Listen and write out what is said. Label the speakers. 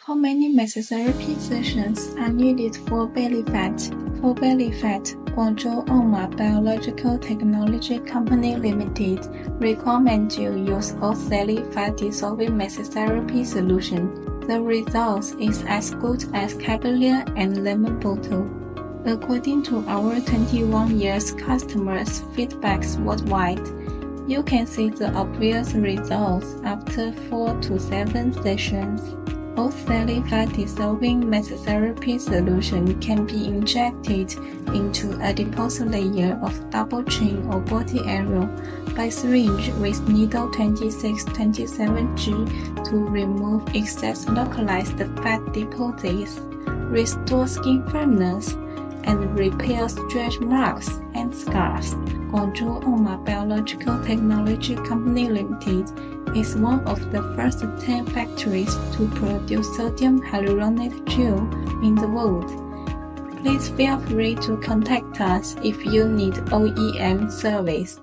Speaker 1: How many mesotherapy sessions are needed for belly fat? For belly fat, Guangzhou Oma Biological Technology Company Limited recommends you use OTESALY Fat Dissolving Mesotherapy solution. The result is as good as KYBELLA and LEMONBOTTLE. According to our 21 years customers' feedbacks worldwide, you can see the obvious results after 4 to 7 sessions. OTESALY Fat Dissolving Mesotherapy solution can be injected into adipose layer of double chin or body area by syringe with needle 26-27G to remove excess localized fat deposits, restore skin firmness, and repair stretch marks and scars. Guangzhou Oma Biological Technology Company Limited is one of the first 10 factories to produce sodium hyaluronate gel in the world. Please feel free to contact us if you need OEM service.